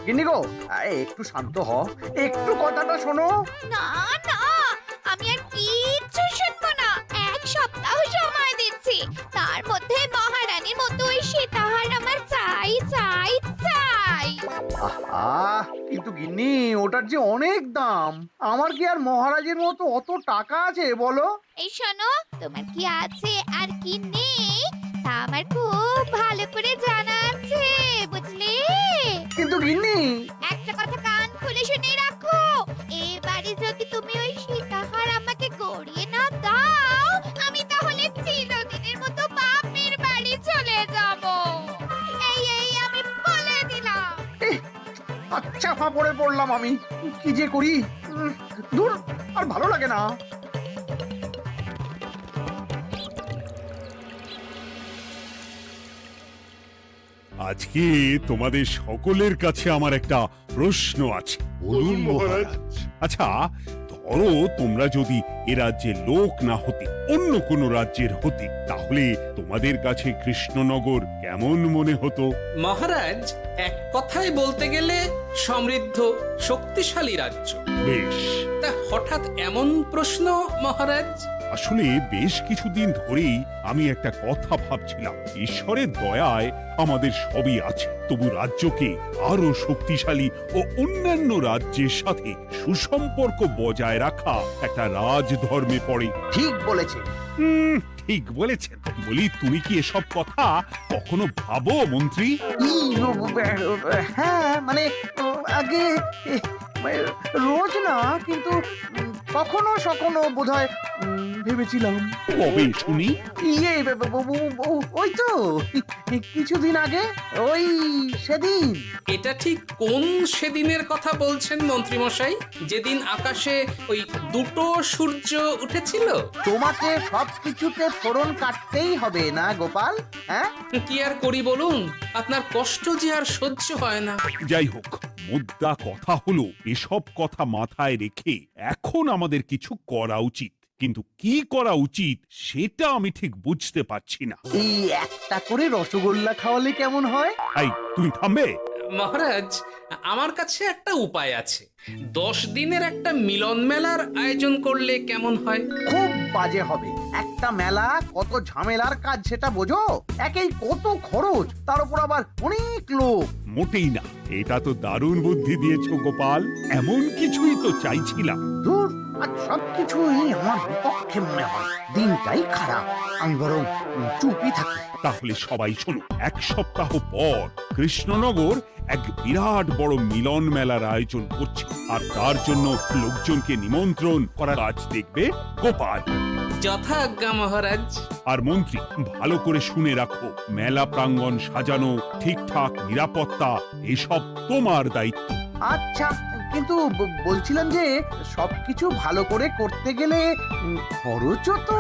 গিন্নি গো, একটু শান্ত হ, একটু কথাটা শোনো। না না, আমি আর কিচ্ছু শুনবো না। এক সপ্তাহ সময় দিচ্ছি, তার মধ্যে মহারানীর মতো ওই সীতাহার আমার চাই চাই চাই। আহা, কিন্তু গিন্নি ওটার যে অনেক দাম। আমার কি আর মহারাজের মতো অত টাকা আছে বলো? এই শোনো, তোমার কি আছে আর কি নেই তা আমার খুব ভালো করে জানা আছে, বুঝলে? কিন্তু গিন্নি, একটা কথা কান খুলে শুনে রাখো, এবারে যদি তুমি ওই সীতাহার আমাকে গড়িয়ে না দাও, আমি তাহলে চিরদিনের মতো বাপের বাড়ি চলে যাব। এই এই আমি বলে দিলাম। আচ্ছা ফাঁপড়ে পড়লাম আমি, কি যে করি। দূর, আর ভালো লাগে না। আজকে তোমাদের সকলের কাছে আমার একটা প্রশ্ন আছে। বলুন মহারাজ। আচ্ছা, ধরো তোমরা যদি এ রাজ্যের লোক না হতে, অন্য কোনো রাজ্যের হতে, তাহলে তোমাদের কাছে কৃষ্ণনগর কেমন মনে হতো? মহারাজ, এক কথায় বলতে গেলে সমৃদ্ধ শক্তিশালী রাজ্য। বেশ, তা হঠাৎ এমন প্রশ্ন মহারাজ? আসলে বেশ কিছুদিন ধরেই আমি একটা কথা ভাবছিলাম। ঈশ্বরের দয়ায় আমাদের সবই আছে, তবু রাজ্যকে আরো শক্তিশালী ও অন্যান্য রাজ্যের সাথে সুসম্পর্ক বজায় রাখা একটা রাজধর্মে পড়ে। ঠিক বলেছে। ঠিক বলেছেন। বলি, তুমি কি এসব কথা কখনো ভাবো মন্ত্রী? হ্যাঁ, মানে আগে রোজ না, কিন্তু কখনো সখনো বোধহয় ভেবেছিলাম। কবে শুনি? ইয়ে, ওই তো কিছুদিন আগে, ওই সেদিন। এটা ঠিক কোন সেদিনের কথা বলছেন মন্ত্রী মশাই? যেদিন আকাশে ওই দুটো সূর্য উঠেছিল? তোমাকে সবকিছুতে ফোড়ন কাটতেই হবে না গোপাল, হ্যাঁ? কি আর করি বলুন, আপনার কষ্ট যে আর সহ্য হয় না। যাই হোক, মুদ্রা কথা হলো, এসব কথা মাথায় রেখে এখন আমাদের কিছু করা উচিত। কিন্তু কি করা উচিত সেটা আমি ঠিক বুঝতে পারছি না। এই একটা করে রসগোল্লা খাওয়ালে কেমন হয়? এই, তুমি থামবে? মহারাজ, আমার কাছে একটা উপায় আছে। 10 দিনের একটা মিলন মেলার আয়োজন করলে কেমন হয়? খুব বাজে হবে। একটা মেলা কত ঝামেলার কাজ সেটা বোঝো? একেই কত খরচ, তার উপর আবার অনেক লোক। মোটেই না, এটা তো দারুণ বুদ্ধি দিয়েছো গোপাল। এমন কিছুই তো চাইছিলাম। দূর, আর সবকিছুই আমার বিপক্ষে মনে হয়। দিনটাই খারাপ, আমি বরং চুপই থাকি। তাহলে সবাই শোনো, 1 সপ্তাহ পর কৃষ্ণনগর এক বিরাট বড় মিলন মেলার আয়োজন করছে, আর তার জন্য লোকজনকে নিমন্ত্রণ করার কাজ দেখবে গোপাল। যথা আজ্ঞা মহারাজ। আর মন্ত্রী, ভালো করে শুনে রাখো, মেলা প্রাঙ্গণ সাজানো, ঠিকঠাক নিরাপত্তা, এসব তোমার দায়িত্ব। আচ্ছা, কিন্তু বলছিলাম যে সবকিছু ভালো করে করতে গেলে খরচও তো।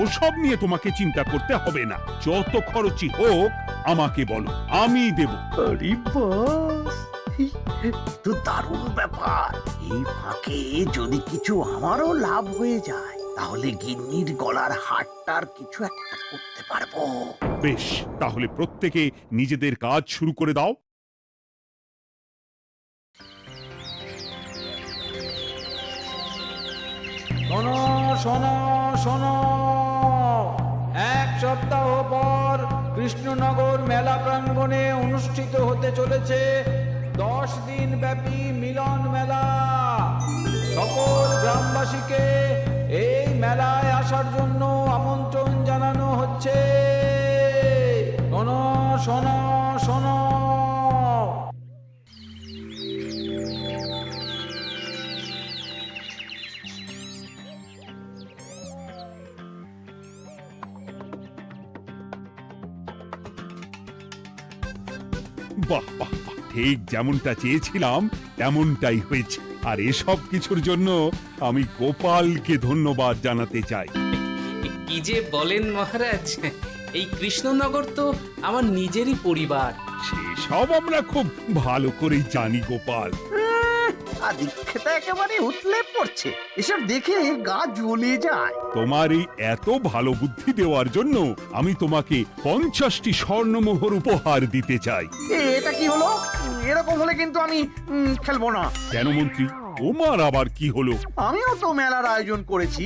ওসব নিয়ে তোমাকে চিন্তা করতে হবে না। যত খরচই হোক আমাকে বলো, আমি দেব। আরে বাস, তো দারুণ ব্যাপার। এই ফাঁকে যদি কিছু আমারও লাভ হয়ে যায়, তাহলে গিন্নির গলার হারটার কিছু একটা করতে পারবো। বেশ, তাহলে প্রত্যেকে নিজেদের কাজ শুরু করে দাও। শোনো শোনো শোনো, 1 সপ্তাহ পর কৃষ্ণনগর মেলা প্রাঙ্গণে অনুষ্ঠিত হতে চলেছে 10 দিন ব্যাপী মিলন মেলা। সকল গ্রামবাসীকে এই মেলায় আসার জন্য আমন্ত্রণ জানানো হচ্ছে। শোনো শোনো শোনো। বাহ বাহ বাহ, ঠিক যেমনটা চেয়েছিলাম তেমনটাই হয়েছে। আর এসব কিছুর জন্য আমি গোপালকে ধন্যবাদ জানাতে চাই। কি যে বলেন মহারাজ, এই কৃষ্ণনগর তো আমার নিজেরই পরিবার। সেসব আমরা খুব ভালো করেই জানি গোপাল। আর দীক্ষেতা একেবারে উতলে পড়ছে। এসব দেখে গা জ্বলে যায়। তোমার এই এত ভালো বুদ্ধি দেওয়ার জন্য আমি তোমাকে 50টি স্বর্ণমোহর উপহার দিতে চাই। এটা কি হলো? এরকম হলে কিন্তু আমি খেলবো না। কেন মন্ত্রী, তোমার আবার কি হলো? আমিও তো মেলার আয়োজন করেছি,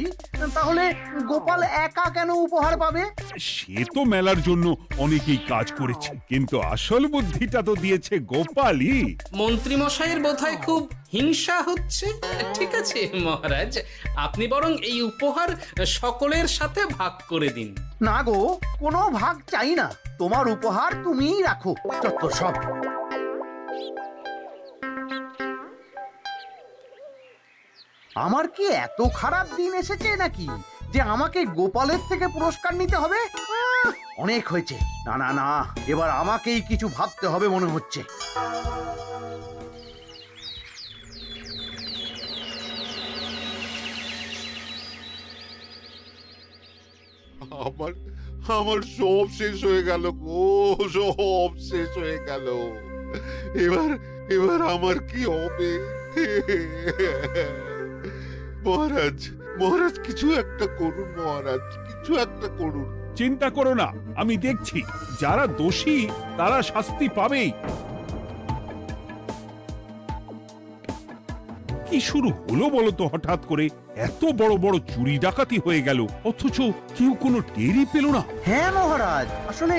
তাহলে গোপাল একা কেন উপহার পাবে? সে তো মেলার জন্য অনেকেই কাজ করেছে, কিন্তু আসল বুদ্ধিটা তো দিয়েছে গোপালই। মন্ত্রী মশাইয়ের বোধহয় খুব হিংসা হচ্ছে। ঠিক আছে মহারাজ, আপনি বরং এই উপহার সকলের সাথে ভাগ করে দিন। না গো, কোনো ভাগ চাই না। তোমার উপহার তুমিই রাখো। যত সব। আমার কি এত খারাপ দিন এসেছে নাকি যে আমাকে গোপালের থেকে পুরস্কার নিতে হবে? অনেক হয়েছে। না না না, এবার আমাকেই কিছু ভাবতে হবে মনে হচ্ছে। আমার আমার সব শেষ হয়ে গেল গো, সব শেষ হয়ে গেল। এবার এবার আমার কি হবে? মহারাজ, মহারাজ কিছু একটা করুন, মহারাজ কিছু একটা করুন। চিন্তা করো না, আমি দেখছি। যারা দোষী তারা শাস্তি পাবেই। কি শুরু হলো বলো তো হঠাৎ করে? এত বড় বড় চুরি ডাকাতি হয়ে গেল, অথচ কেউ কোনো টেরই পেল না। হ্যাঁ মহারাজ, আসলে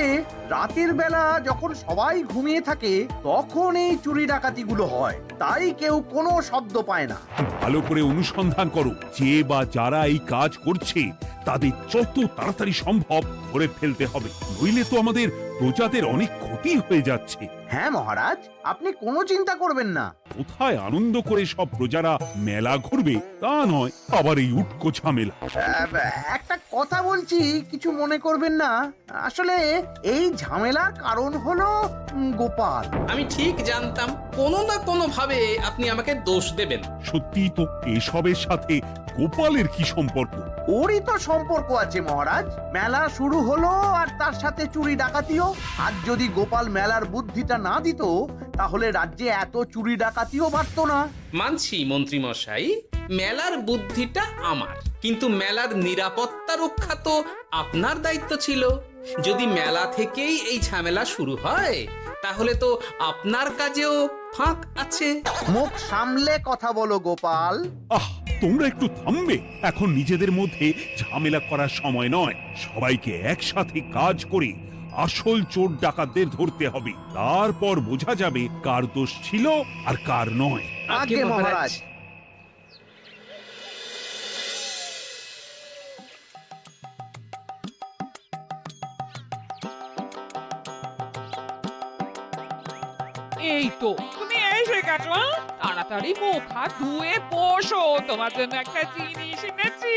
রাতের বেলা যখন সবাই ঘুমিয়ে থাকে তখন এই চুরি ডাকাতিগুলো হয়, তাই কেউ কোনো শব্দ পায় না। ভালো করে অনুসন্ধান করো, যে বা যারা এই কাজ করছে তাদের যত তাড়াতাড়ি সম্ভব ধরে ফেলতে হবে, নইলে তো আমাদের প্রজাদের অনেক ক্ষতি হয়ে যাচ্ছে। হ্যাঁ মহারাজ, আপনি কোনো চিন্তা করবেন না। কোথায় আনন্দ করে সব প্রজারা মেলা ঘুরবে তা নয়, আবার এই উটকো ঝামেলা। একটা কথা বলছি, কিছু মনে করবেন না। আসলে এই ঝামেলার কারণ হলো গোপাল। আমি ঠিক জানতাম কোনো না কোনো ভাবে আপনি আমাকে দোষ দেবেন। সত্যি তো, এসবের সাথে গোপালের কি সম্পর্ক? ওরই তো সম্পর্ক আছে মহারাজ। মেলা শুরু হলো আর তার সাথে চুরি ডাকাতিও। আর যদি গোপাল মেলার বুদ্ধিটা না দিত তাহলে রাজ্যে এত চুরি ডাকাতিও বাড়তো না। মানছি মন্ত্রী মশাই, মেলার বুদ্ধিটা আমার, কিন্তু মেলার নিরাপত্তা রক্ষা তো আপনার দায়িত্ব ছিল। যদি মেলা থেকেই এই ঝামেলা শুরু হয় তাহলে তো আপনার কাজেও ফাঁক আছে। মুখ সামলে কথা বলো গোপাল। আহ, তোমরা একটু থামবে? এখন নিজেদের মধ্যে ঝামেলা করার সময় নয়। সবাইকে একসাথে কাজ করে আসল চোর ডাকাতদের ধরতে হবে, তারপর বোঝা যাবে কার দোষ ছিল আর কার নয়। আগে মহারাজ। এই তো তুমি এসে গেছো। তাড়াতাড়ি মুখ হাত ধুয়ে বসো, তোমার জন্য একটা জিনিস এনেছি।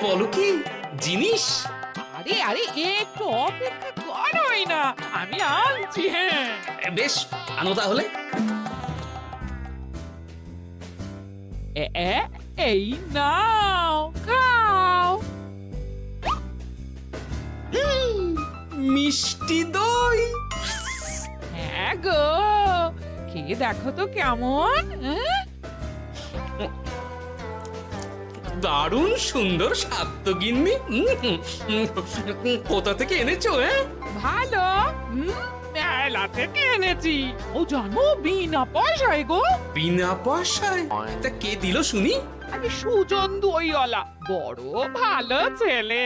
বলো কি জিনিস? আরে আরে একটু অপেক্ষা করোই না, আমি আনছি। হ্যাঁ বেশ, আনো তাহলে। এই নাও, খাও। মিষ্টি দই। হ্যাঁ গো, খেয়ে দেখো তো কেমন। দারুণ সুন্দর স্বাদ তো গিন্নি। কোথা থেকে এনেছো? ভালো, মেলা থেকে এনেছি। ও জানো, বিনা পয়সায় গো। বিনা পয়সায়? তা কে দিল শুনি? আরে সুজন দইওয়ালা, বড় ভালো ছেলে।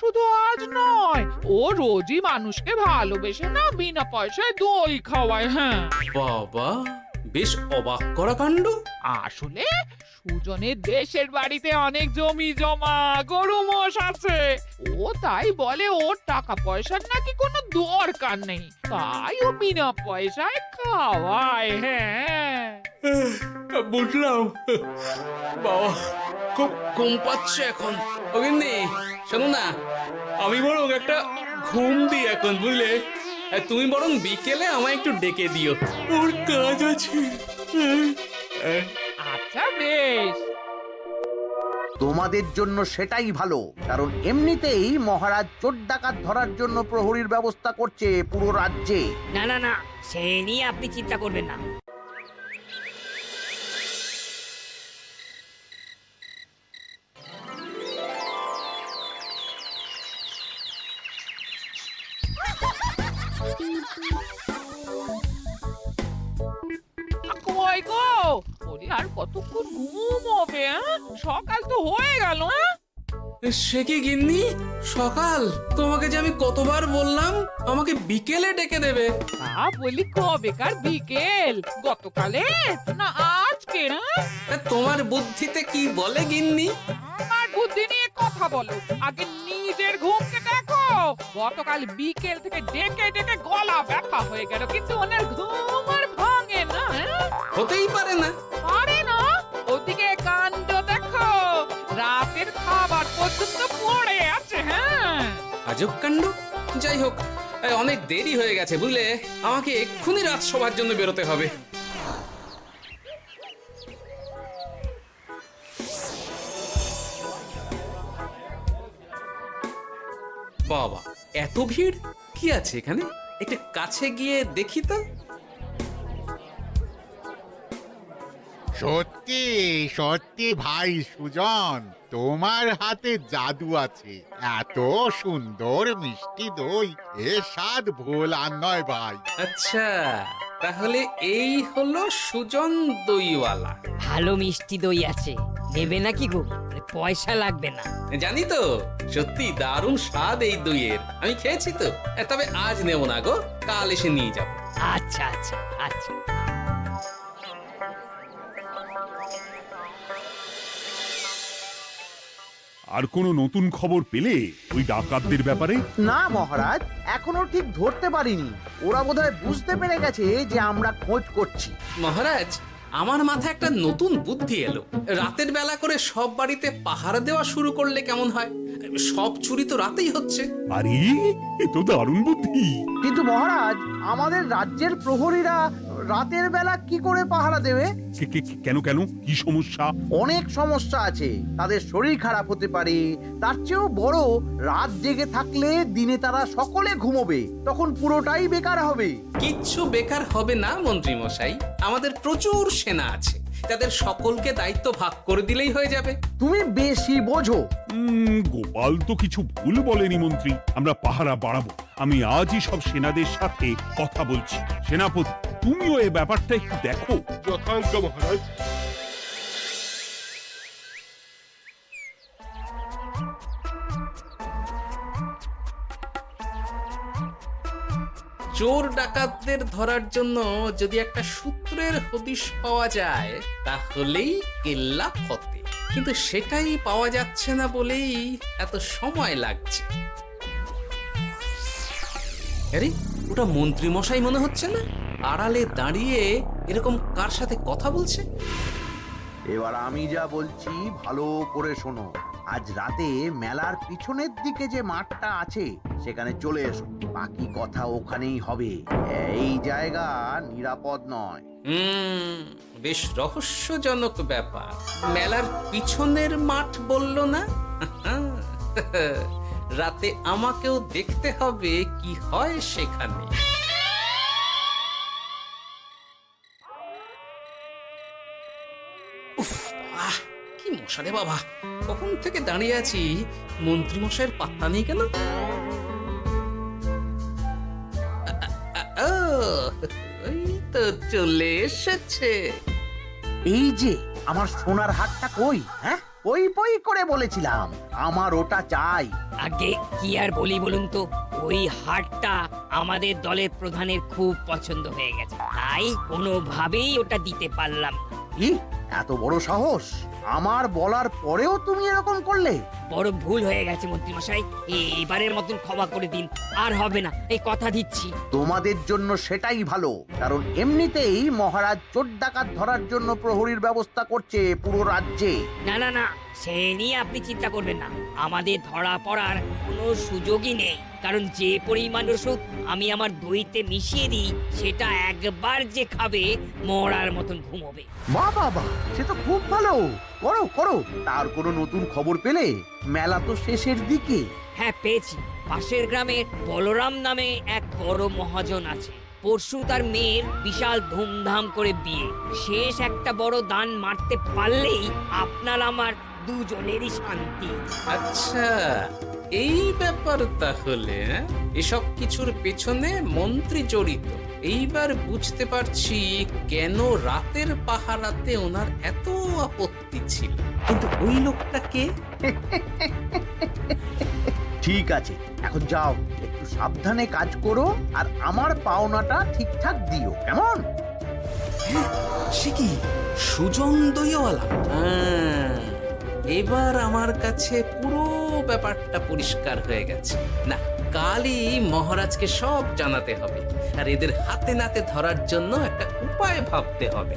শুধু আজ নয়, ও রোজই মানুষকে ভালোবেসে না বিনা পয়সায় দই খাওয়ায়। হ্যাঁ বাবা, বেশ অবাক করা কাণ্ড। আসলে সুজনের দেশের বাড়িতে অনেক জমি জমা, গরু মোষ আছে। ও তাই বলে ওর টাকা পয়সার নাকি কোনো দরকার নেই, তাই ও বিনা পয়সায় খাওয়ায়। হ্যাঁ বুঝলাম। বাবা, খুব ঘুম পাচ্ছে এখন। ও গিন্নি, শোনো না, আমি বরং একটা ঘুম দিই এখন, বুঝলে? তুমি বরং বিকেলে আমায় একটু ডেকে দিও, ওর কাজ আছে। আচ্ছা বেশ। তোমাদের জন্য সেটাই ভালো, কারণ এমনিতেই মহারাজ চোর ডাকাত ধরার জন্য প্রহরীর ব্যবস্থা করছে পুরো রাজ্যে। না না না, সে নিয়ে আপনি চিন্তা করবেন না। গো, ওরে আর কতক্ষণ ঘুমোবে? সকাল তো হয়ে গেল। সে কি গিন্নি, সকাল? তোমাকে যে আমি কতবার বললাম আমাকে বিকেলে ডেকে দেবে। তা বলি কবেকার বিকেল? গতকালে না আজকে? তোমার বুদ্ধিতে কি বলে গিন্নি? আমার বুদ্ধি নিয়ে কথা বলো, আগে নিজের ঘুমকে দেখো। গতকাল বিকেল থেকে ডেকে ডেকে গলা ব্যথা হয়ে গেল, কিন্তু ওনার ঘুম আর ভাঙে না। হতেই পারে না। পারে না? ওদিকে কাণ্ড দেখো, রাতের খাবার পর্যন্ত পড়ে আছে। আজব কাণ্ড। যাই হোক, অনেক দেরি হয়ে গেছে বুঝলে, আমাকে এক্ষুনি রাজসভার জন্য বেরোতে হবে। বাবা, এত ভিড় কি আছে এখানে? একটু কাছে গিয়ে দেখি তো। সত্যি সত্যি ভাই সুজন, তোমার হাতে জাদু আছে। এত সুন্দর মিষ্টি দই, এ স্বাদ ভোলার নয় ভাই। আচ্ছা, তাহলে এই হলো সুজন দইওয়ালা। ভালো মিষ্টি দই আছে, নেবে নাকি গো? পয়সা লাগবে না। জানি তো, সত্যি দারুণ স্বাদ এই দইয়ের। আমি খেয়েছি তো। তবে আজ নেব না গো, কাল এসে নিয়ে যাব। আচ্ছা আচ্ছা আচ্ছা। আর কোনো নতুন খবর পেলে ওই ডাকাতদের ব্যাপারে? না মহারাজ, এখনো ঠিক ধরতে পারিনি। ওরা বোধহয় বুঝতে পেরে গেছে যে আমরা খোঁজ করছি। মহারাজ, আমার মাথায় একটা নতুন বুদ্ধি এলো। রাতের বেলা করে সব বাড়িতে পাহারা দেওয়া শুরু করলে কেমন হয়? সব চুরি তো রাতেই হচ্ছে। আরে, এ তো দারুণ বুদ্ধি। কিন্তু মহারাজ, আমাদের রাজ্যের প্রহরীরা রাতের বেলা কি করে পাহারা দেবে? কেন কেন, কি সমস্যা? অনেক সমস্যা আছে। তাদের শরীর খারাপ হতে পারে, তার চেয়েও বড়, রাত জেগে থাকলে দিনে তারা সকলে ঘুমোবে, তখন পুরোটাই বেকার হবে। কিচ্ছু বেকার হবে না মন্ত্রী মশাই, আমাদের প্রচুর সেনা আছে, তাদের সকলকে দায়িত্ব ভাগ করে দিলেই হয়ে যাবে। তুমি বেশি বোঝো। গোপাল তো কিছু ভুল বলেনি মন্ত্রী, আমরা পাহারা বাড়াবো। আমি আজই সব সেনাদের সাথে কথা বলছি। সেনাপতি, তুমিও এ ব্যাপারটা একটু দেখো। যথাজ্ঞা মহারাজ। চোর ডাকাতদের ধরার জন্য যদি একটা সূত্রের হদিশ পাওয়া যায় তাহলেই কেল্লা ফতে, কিন্তু সেটাই পাওয়া যাচ্ছে না বলেই এত সময় লাগছে। আরে, ওটা মন্ত্রী মশাই মনে হচ্ছে না? আড়ালে দাঁড়িয়ে এরকম কার সাথে কথা বলছে? এবার আমি যা বলছি ভালো করে শোনো। আজ রাতে মেলার পিছনের দিকে যে মাঠটা আছে সেখানে চলে এসো। বাকি কথা ওখানেই হবে। এই জায়গা নিরাপদ নয়। বেশ রহস্যজনক ব্যাপার। মেলার পিছনের মাঠ বলল না? রাতে আমাকেও দেখতে হবে কি হয় সেখানে। উফ, কি মশা রে বাবা! কখন থেকে দাঁড়িয়ে আছি, মন্ত্রী মশাইয়ের পাত্তা নেই কেন? ওই তো চলে এসেছে। এই যে আমার সোনার হাটটা কই? হ্যাঁ, ওই পই করে বলেছিলাম আমার ওটা চাই। আগে কি আর বলি বলুন তো, ওই হারটা আমাদের দলের প্রধানের খুব পছন্দ হয়ে গেছে, তাই কোনোভাবেই ওটা দিতে পারলাম না। কি এত বড় সাহস! আমার বলার পরেও তুমি এরকম করলে? বড় ভুল হয়ে গেছে মন্ত্রী মশাই, এবারের মতন ক্ষমা করে দিন, আর হবে না, এই কথা দিচ্ছি। তোমাদের জন্য সেটাই ভালো, কারণ এমনিতেই মহারাজ চোর ডাকাত ধরার জন্য প্রহরীর ব্যবস্থা করছে পুরো রাজ্যে। না না না, সে নিয়ে আপনি চিন্তা করবেন না, আমাদের ধরা পড়ার কোনো সুযোগই নেই, কারণ যে পরিমাণ ওষুধ আমি আমার দইতে মিশিয়ে দিই সেটা একবার যে খাবে মরার মতন ঘুমোবে। বাহ বাহ বাহ, সে তো খুব ভালো। করো করো। তার কোনো নতুন খবর পেলে? মেলা তো শেষের দিকে। হ্যাঁ পেয়েছি, পাশের গ্রামে বলরাম নামে এক বড় মহাজন আছে। পরশু তার মেয়ের বিশাল ধুমধাম করে বিয়ে। শেষ একটা বড় দান মারতে পারলেই আপনার আমার দুজনেরই শান্তি। আচ্ছা, এই ব্যাপার তাহলে হ্যাঁ? এসব কিছুর পেছনে মন্ত্রী জড়িত। এইবার বুঝতে পারছি কেন রাতের পাহারাতে ওনার এত আপত্তি ছিল। কিন্তু ওই লোকটাকে ঠিক আছে, এখন যাও, একটু সাবধানে কাজ করো আর আমার পাওনাটা ঠিকঠাক দিও, কেমন? সে কি সুজন দইওয়ালা? এবার আমার কাছে পুরো ব্যাপারটা পরিষ্কার হয়ে গেছে। না, কালই মহারাজকে সব জানাতে হবে, আর এদের হাতে নাতে ধরার জন্য একটা উপায় ভাবতে হবে।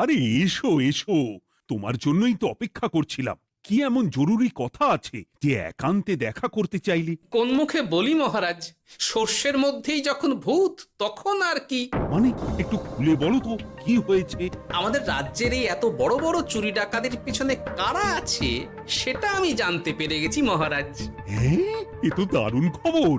আরে এসো এসো, তোমার জন্যই তো অপেক্ষা করছিলাম। কি এমন জরুরি কথা আছে যে একান্তে দেখা করতে চাইলে? কোন মুখে বলি মহারাজ, সর্ষের মধ্যেই যখন ভূত তখন আর কি। মানে একটু খুলে বলো তো কি হয়েছে? আমাদের রাজ্যের এই এত বড় বড় চুরি ডাকাতির পিছনে কারা আছে সেটা আমি জানতে পেরে গেছি মহারাজ। হ্যাঁ, এ তো দারুণ খবর।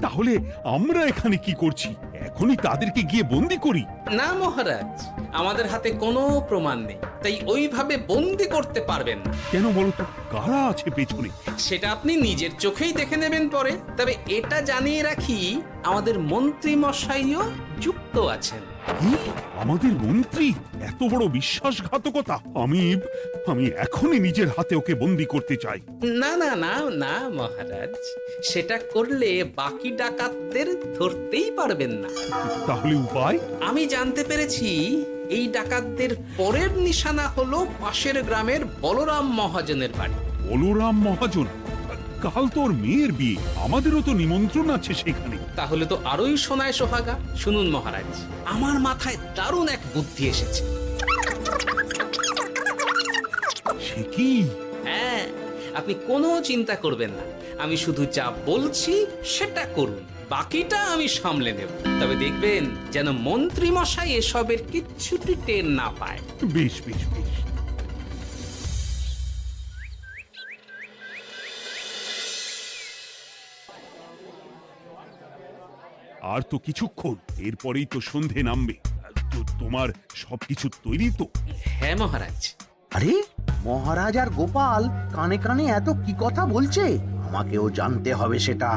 তাহলে আমরা এখানে কি করছি? এখনই তাদেরকে গিয়ে বন্দি করি? না মহারাজ, আমাদের হাতে কোনো প্রমাণ নেই, তাই ওইভাবে বন্দি করতে পারবেন না। কেন বলো তো, কারা আছে পেছনে? সেটা আপনি নিজের চোখেই দেখে নেবেন পরে। তবে এটা জানিয়ে রাখি, আমাদের মন্ত্রী মশাইও যুক্ত আছেন। কি? আমাদের মন্ত্রী? এত বড় বিশ্বাসঘাতকতা! আমি এখনই নিজের হাতে ওকে বন্দি করতে চাই। না না না না মহারাজ, সেটা করলে বাকি ডাকাতদের ধরতেই পারবেন না। তাহলে উপায়? আমি জানতে পেরেছি এই ডাকাতদের পরের নিশানা হলো পাশের গ্রামের বলরাম মহাজনের বাড়ি। বলরাম মহাজন? কাল তোর মেয়ের বিয়ে, আমাদেরও তো নিমন্ত্রণ আছে সেখানে। তাহলে তো আরোই সোনায় সোহাগা। শুনুন মহারাজ, আমার মাথায় দারুণ এক বুদ্ধি এসেছে। সে কি? হ্যাঁ, আপনি কোনো চিন্তা করবেন না, আমি শুধু যা বলছি সেটা করুন, বাকিটা আমি সামলে নেব। তবে দেখবেন যেন মন্ত্রী মশাই এসবের কিচ্ছুটি টের না পায়। বেশ বেশ বেশ। আর তো কিছুক্ষণ, এরপরেই তো সন্ধে নামবে। তোমার সবকিছু তৈরি তো? হ্যাঁ মহারাজ। আরে মহারাজ আর গোপাল কানে কানে এত কি কথা বলছে, আমাকেও জানতে হবে সেটা।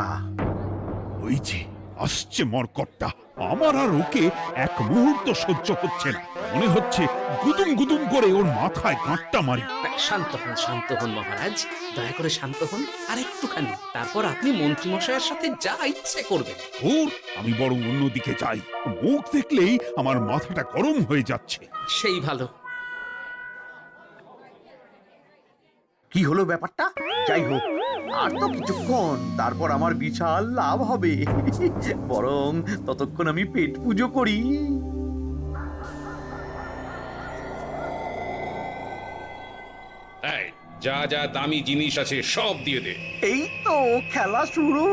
ওই যে আসছে মরকটটা, আমার আর ওকে এক মুহূর্ত সহ্য হচ্ছে না। মনে হচ্ছে গুদুম গুদুম করে ওর মাথায় গাঁটটা মারি। শান্ত হন মহারাজ, দয়া করে শান্ত হন আর একটুখানি। তারপর আপনি মন্ত্রী মশাইয়ের সাথে যা ইচ্ছে করবেন। ওর আমি বরং অন্যদিকে যাই, মুখ দেখলেই আমার মাথাটা গরম হয়ে যাচ্ছে। সেই ভালো। কি হলো ব্যাপারটা? যাই হোক, আর তো কিছুক্ষণ, তারপর আমার বিশাল লাভ হবে। বরং ততক্ষণ আমি পেট পুজো করি। যা যা দামি জিনিস আছে সব দিয়ে দে। এই তো খেলা শুরু।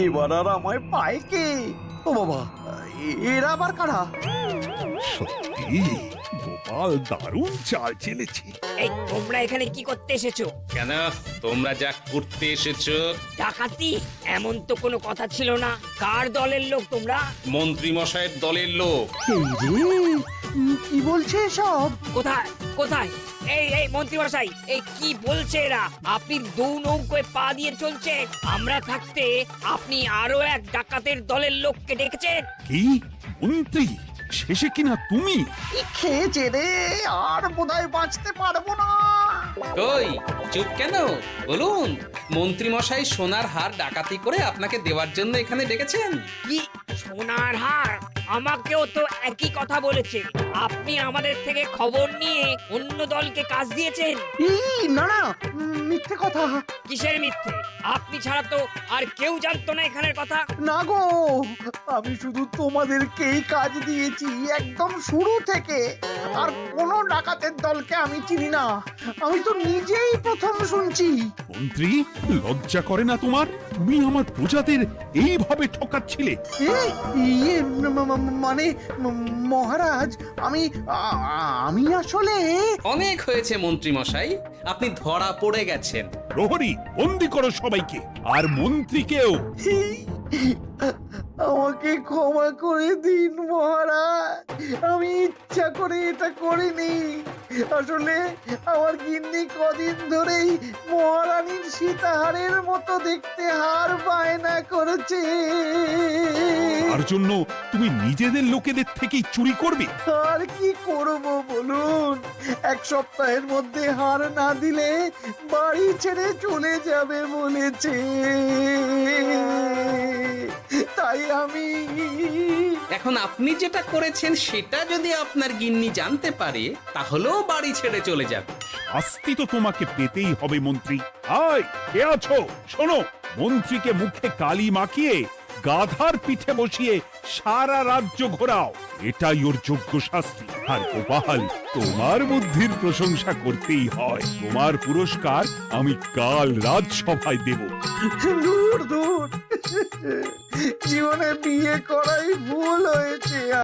এবার আর আমায় পায় কে? ও বাবা, এরা আবার কারা? সত্যি গোপাল দারুণ চাল চেলেছে। এই তোমরা এখানে কি করতে এসেছো? কেন, তোমরা যা করতে এসেছো? ডাকাতি? এমন তো কোনো কথা ছিল না। কার দলের লোক তোমরা? মন্ত্রী মশাইয়ের দলের লোক। এই রে, কি বলছে সব? কোথায় কোথায়? এই মন্ত্রী মশাই, এই কি বলছে এরা? আপনি দু নৌকোয় পা দিয়ে চলছে, আমরা থাকতে আপনি আরো এক ডাকাতের দলের লোককে ডেকেছেন। কি মন্ত্রী? শেষে কিনা তুমি? কি খেয়েছে রে, আর বোধহয় বাঁচতে পারবো না। কই, চুপ কেন? বলুন, মন্ত্রী মশাই সোনার হার ডাকাতি করে আপনাকে দেওয়ার জন্য এখানে ডেকেছেন। কি সোনার হার? আমাকেও তো একই কথা বলেছে। আপনি আমাদের থেকে খবর নিয়ে অন্য দলকে কাজ দিয়েছেন। না না, মিথ্যে কথা। কিসের মিথ্যে? আপনি ছাড়া তো আর কেউ জানতো না এখানের কথা। না গো, আমি শুধু তোমাদেরকেই কাজ দিয়েছি একদম শুরু থেকে। আর কোন ডাকাতের দলকে আমি চিনি না, আমি তো নিজেই প্রথম শুনছি। মন্ত্রী, লজ্জা করে না তোমার? তুমি আমার প্রজাদের এইভাবে ঠকাচ্ছিলে। ইয়ে মানে মহারাজ আমি আসলে অনেক হয়েছে মন্ত্রী মশাই, আপনি ধরা পড়ে গেছেন। প্রহরী, বন্দি করো সবাইকে, আর মন্ত্রীকেও। আমাকে ক্ষমা করে দিন মহারাজ, আমি ইচ্ছা করে এটা করিনি। আসলে আমার গিন্নি কদিন ধরেই মহারানীর সীতাহারের মতো দেখতে হার বায়না করেছে। তার জন্য তুমি নিজেদের লোকেদের থেকেই চুরি করবে? আর কি করব বলুন, এক সপ্তাহের মধ্যে হার না দিলে বাড়ি ছেড়ে চলে যাবে বলেছে। তাই আমি এখন আপনি যেটা করেছেন সেটা যদি আপনার গিন্নি জানতে পারে তাহলেও বাড়ি ছেড়ে চলে যাবে। শাস্তি তো তোমাকে পেতেই হবে মন্ত্রী। আয়, কে আছো? শোনো, মন্ত্রীকে মুখে কালি মাখিয়ে গাধার পিঠে বসিয়ে সারা রাজ্য ঘোরাও, এটাই ওর যোগ্য শাস্তি। আর গোপাল, তোমার বুদ্ধির প্রশংসা করতেই হয়। তোমার পুরস্কার আমি কাল রাজসভায় দেব। দূর দূর, জীবনে বিয়ে করাই ভুল হয়েছে।